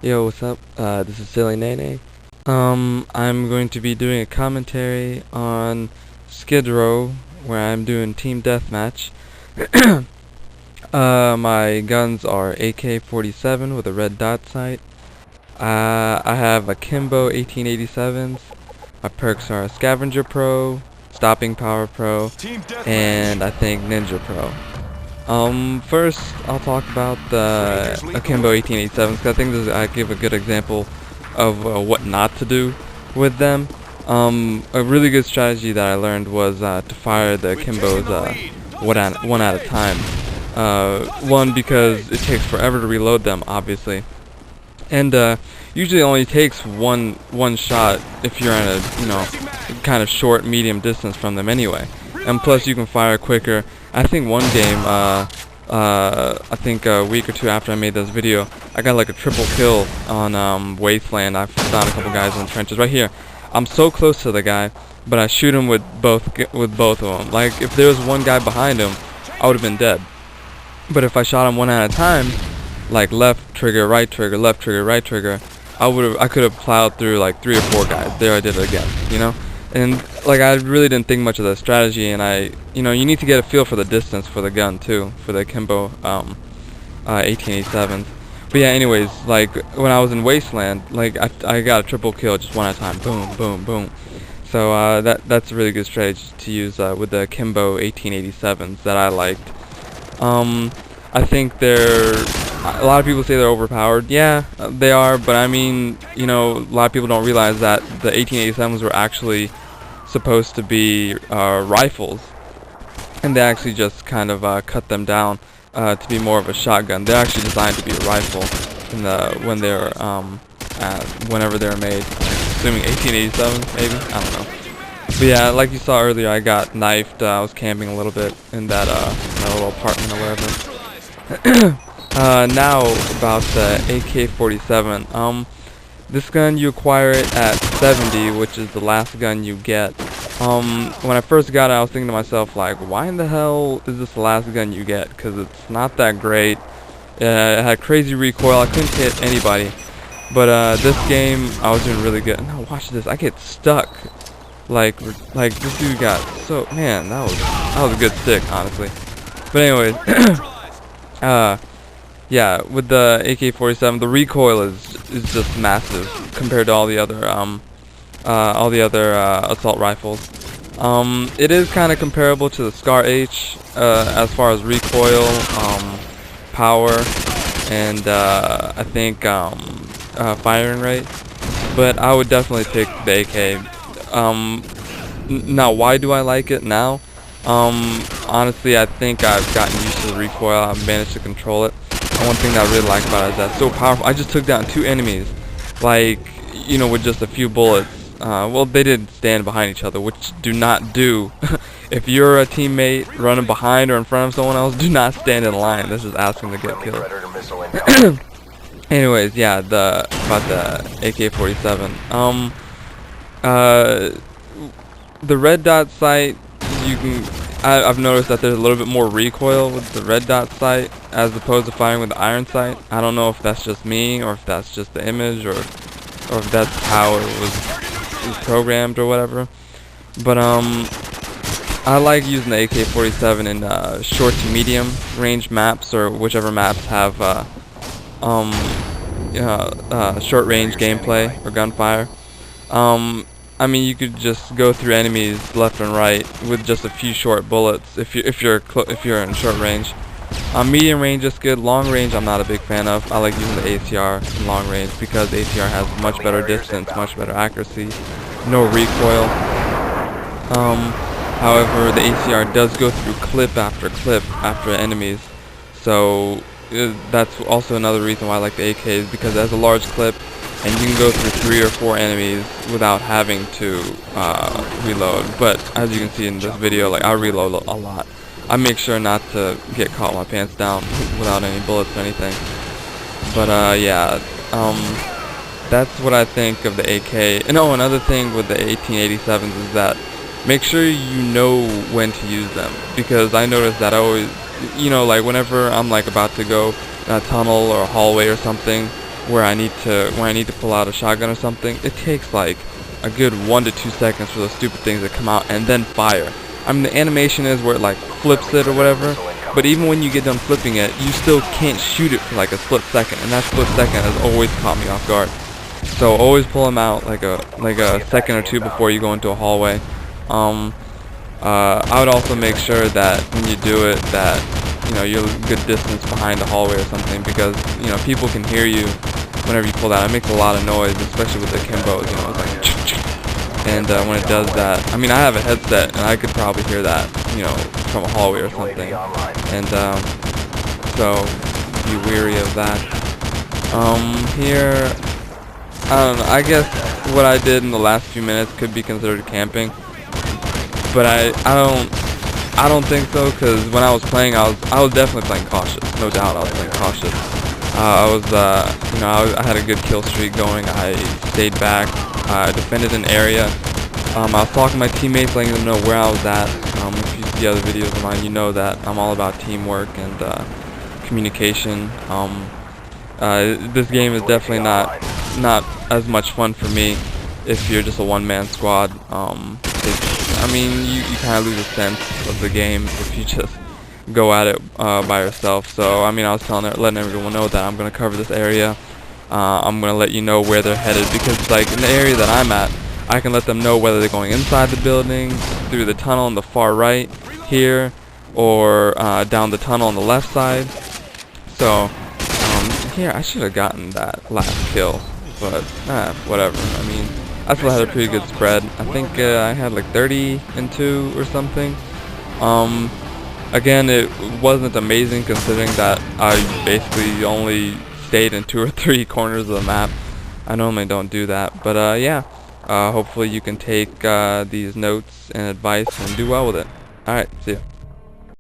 Yo, what's up? This is Silly Nene. I'm going to be doing a commentary on Skidrow, where I'm doing team deathmatch. My guns are AK-47 with a red dot sight. I have akimbo 1887's. My perks are Scavenger Pro, Stopping Power Pro, and I think Ninja Pro. First I'll talk about the akimbo 1887s because I think I give a good example of what not to do with them. A really good strategy that I learned was to fire the akimbos one at a time. One, because it takes forever to reload them, obviously, and usually it only takes one shot if you're in a kind of short medium distance from them anyway, and plus you can fire quicker. I think one game, I think a week or two after I made this video, I got like a triple kill on Wasteland. I found a couple guys in the trenches right here. I'm so close to the guy, but I shoot him with both of them. Like, if there was one guy behind him, I would have been dead. But if I shot him one at a time, like left trigger, right trigger, left trigger, right trigger, I could have plowed through like 3 or 4 guys. There I did it again, you know? And like, I really didn't think much of that strategy, and you need to get a feel for the distance for the gun too, for the akimbo 1887s. But yeah, anyways, like when I was in Wasteland, like I got a triple kill just one at a time, boom, boom, boom. So that's a really good strategy to use with the akimbo 1887s that I liked. I think a lot of people say they're overpowered. Yeah, they are, but I mean, a lot of people don't realize that the 1887s were actually supposed to be rifles, and they actually just kind of cut them down to be more of a shotgun. They're actually designed to be a rifle whenever they were made. Assuming 1887, maybe, I don't know. But yeah, like you saw earlier, I got knifed. I was camping a little bit in that little apartment or wherever. Now about the AK-47. This gun, you acquire it at 70, which is the last gun you get. When I first got it, I was thinking to myself, like, why in the hell is this the last gun you get? Because it's not that great. It had crazy recoil. I couldn't hit anybody. But this game, I was doing really good. Now watch this. I get stuck. Like this dude got so, man, that was a good stick, honestly. But anyways, yeah, with the AK-47, the recoil is just massive compared to all the other assault rifles. It is kind of comparable to the Scar H as far as recoil, power, and I think firing rate. But I would definitely pick the AK. Now, why do I like it now? Honestly, I think I've gotten used to the recoil. I've managed to control it. And one thing that I really like about it is that it's so powerful. I just took down 2 enemies, like, with just a few bullets. Well, they did stand behind each other, which do not do. If you're a teammate running behind or in front of someone else, do not stand in line. This is asking to get killed. Anyways, yeah, about the AK-47. The red dot sight, I've noticed that there's a little bit more recoil with the red dot sight as opposed to firing with the iron sight. I don't know if that's just me, or if that's just the image, or if that's how it was programmed or whatever. But I like using the AK-47 in short to medium range maps, or whichever maps have short range gameplay or gunfire. I mean, you could just go through enemies left and right with just a few short bullets if you're in short range. Medium range is good. Long range, I'm not a big fan of. I like using the ACR in long range because the ACR has much better distance, much better accuracy, no recoil. However, the ACR does go through clip after enemies, so that's also another reason why I like the AK, is because it has a large clip, and you can go through 3 or 4 enemies without having to reload. But as you can see in this video, like, I reload a lot. I make sure not to get caught with my pants down without any bullets or anything. But yeah, that's what I think of the AK. And oh, another thing with the 1887s is that make sure you know when to use them, because I noticed that I always, like whenever I'm like about to go in a tunnel or a hallway or something, where I need to pull out a shotgun or something, it takes like a good 1 to 2 seconds for those stupid things to come out and then fire. I mean, the animation is where it like flips it or whatever, but even when you get done flipping it, you still can't shoot it for like a split second, and that split second has always caught me off guard. So always pull them out like a second or two before you go into a hallway. I would also make sure that when you do it that, you know, you're a good distance behind the hallway or something, because, you know, people can hear you whenever you pull that. It makes a lot of noise, especially with the akimbos, you know, it's like and when it does that, I mean, I have a headset and I could probably hear that, you know, from a hallway or something, and so be weary of that. Here, I don't know, I guess what I did in the last few minutes could be considered camping, but I don't think so, because when I was playing, I was definitely playing cautious, no doubt I was playing cautious. You know, I had a good kill streak going. I stayed back. I defended an area. I was talking to my teammates, letting them know where I was at. If you see other videos of mine, you know that I'm all about teamwork and communication. This game is definitely not as much fun for me if you're just a one-man squad. I mean, you kind of lose a sense of the game if you just go at it by yourself. So I mean, I was letting everyone know that I'm gonna cover this area. I'm gonna let you know where they're headed, because like in the area that I'm at, I can let them know whether they're going inside the building, through the tunnel on the far right here, or down the tunnel on the left side. So here, I should have gotten that last kill, but whatever. I mean, I still had a pretty good spread. I think I had like 30-2 or something. Again, it wasn't amazing considering that I basically only stayed in 2 or 3 corners of the map. I normally don't do that, but yeah, hopefully you can take these notes and advice and do well with it. Alright, see ya.